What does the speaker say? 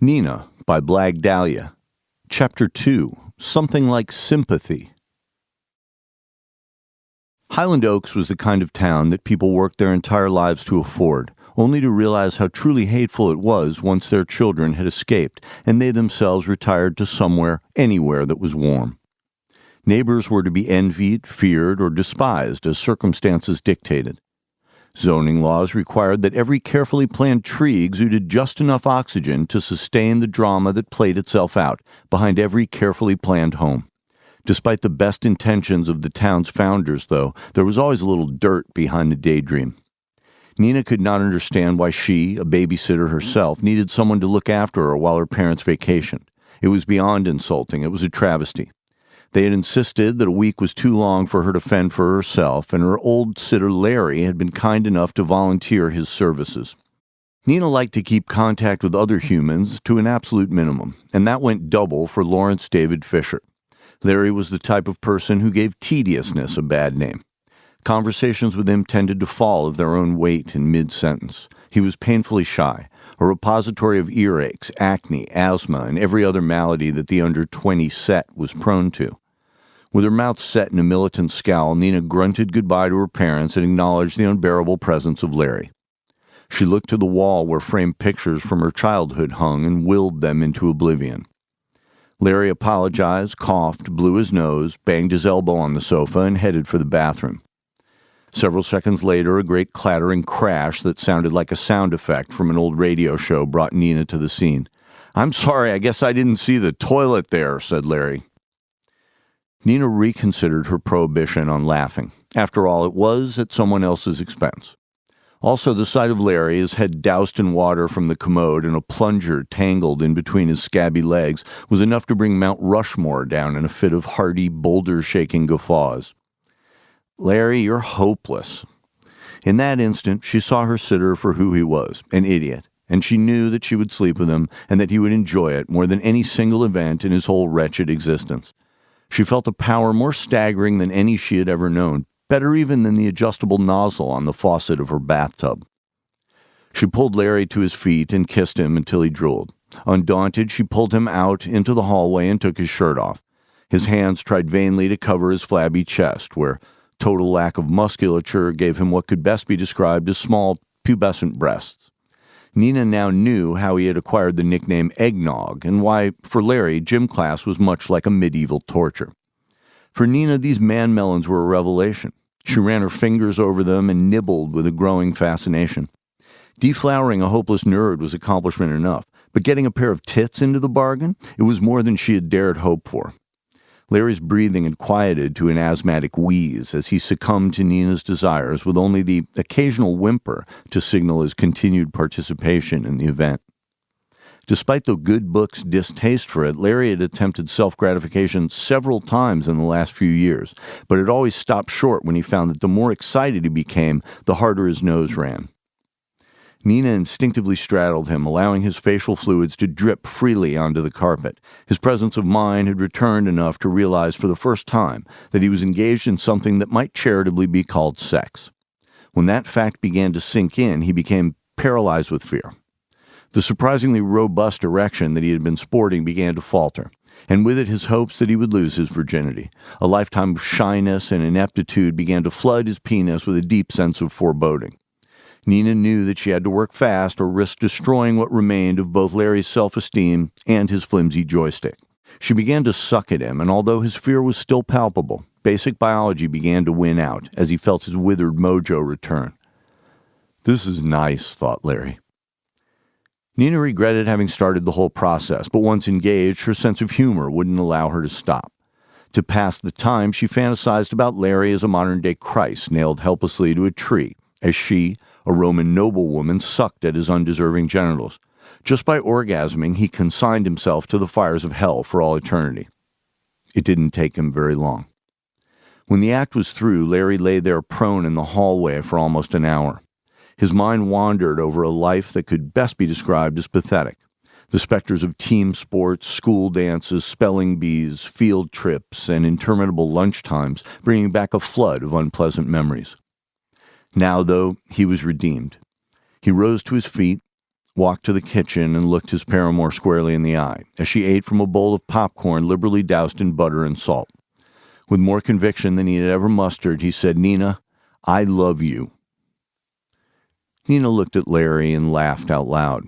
Nina by Blag, Dahlia. Chapter 2, Something Like Sympathy. Highland Oaks was the kind of town that people worked their entire lives to afford, only to realize how truly hateful it was once their children had escaped and they themselves retired to somewhere, anywhere that was warm. Neighbors were to be envied, feared, or despised as circumstances dictated. Zoning laws required that every carefully planned tree exuded just enough oxygen to sustain the drama that played itself out behind every carefully planned home. Despite the best intentions of the town's founders, though, there was always a little dirt behind the daydream. Nina could not understand why she, a babysitter herself, needed someone to look after her while her parents vacationed. It was beyond insulting. It was a travesty. They had insisted that a week was too long for her to fend for herself, and her old sitter Larry had been kind enough to volunteer his services. Nina liked to keep contact with other humans to an absolute minimum, and that went double for Lawrence David Fisher. Larry was the type of person who gave tediousness a bad name. Conversations with him tended to fall of their own weight in mid-sentence. He was painfully shy, a repository of earaches, acne, asthma, and every other malady that the under-20 set was prone to. With her mouth set in a militant scowl, Nina grunted goodbye to her parents and acknowledged the unbearable presence of Larry. She looked to the wall where framed pictures from her childhood hung and willed them into oblivion. Larry apologized, coughed, blew his nose, banged his elbow on the sofa, and headed for the bathroom. Several seconds later, a great clattering crash that sounded like a sound effect from an old radio show brought Nina to the scene. "I'm sorry, I guess I didn't see the toilet there," said Larry. Nina reconsidered her prohibition on laughing. After all, it was at someone else's expense. Also, the sight of Larry, his head doused in water from the commode and a plunger tangled in between his scabby legs, was enough to bring Mount Rushmore down in a fit of hearty, boulder-shaking guffaws. "Larry, you're hopeless." In that instant, she saw her sitter for who he was, an idiot, and she knew that she would sleep with him and that he would enjoy it more than any single event in his whole wretched existence. She felt a power more staggering than any she had ever known, better even than the adjustable nozzle on the faucet of her bathtub. She pulled Larry to his feet and kissed him until he drooled. Undaunted, she pulled him out into the hallway and took his shirt off. His hands tried vainly to cover his flabby chest, where total lack of musculature gave him what could best be described as small, pubescent breasts. Nina now knew how he had acquired the nickname Eggnog, and why, for Larry, gym class was much like a medieval torture. For Nina, these man-melons were a revelation. She ran her fingers over them and nibbled with a growing fascination. Deflowering a hopeless nerd was accomplishment enough, but getting a pair of tits into the bargain, it was more than she had dared hope for. Larry's breathing had quieted to an asthmatic wheeze as he succumbed to Nina's desires with only the occasional whimper to signal his continued participation in the event. Despite the good book's distaste for it, Larry had attempted self-gratification several times in the last few years, but had always stopped short when he found that the more excited he became, the harder his nose ran. Nina instinctively straddled him, allowing his facial fluids to drip freely onto the carpet. His presence of mind had returned enough to realize for the first time that he was engaged in something that might charitably be called sex. When that fact began to sink in, he became paralyzed with fear. The surprisingly robust erection that he had been sporting began to falter, and with it his hopes that he would lose his virginity. A lifetime of shyness and ineptitude began to flood his penis with a deep sense of foreboding. Nina knew that she had to work fast or risk destroying what remained of both Larry's self-esteem and his flimsy joystick. She began to suck at him, and although his fear was still palpable, basic biology began to win out as he felt his withered mojo return. "This is nice," thought Larry. Nina regretted having started the whole process, but once engaged, her sense of humor wouldn't allow her to stop. To pass the time, she fantasized about Larry as a modern-day Christ nailed helplessly to a tree, as she, a Roman noblewoman, sucked at his undeserving genitals. Just by orgasming, he consigned himself to the fires of hell for all eternity. It didn't take him very long. When the act was through, Larry lay there prone in the hallway for almost an hour. His mind wandered over a life that could best be described as pathetic. The specters of team sports, school dances, spelling bees, field trips, and interminable lunchtimes bringing back a flood of unpleasant memories. Now, though, he was redeemed. He rose to his feet, walked to the kitchen and looked his paramour squarely in the eye, as she ate from a bowl of popcorn liberally doused in butter and salt. With more conviction than he had ever mustered, he said, "Nina, I love you." Nina looked at Larry and laughed out loud.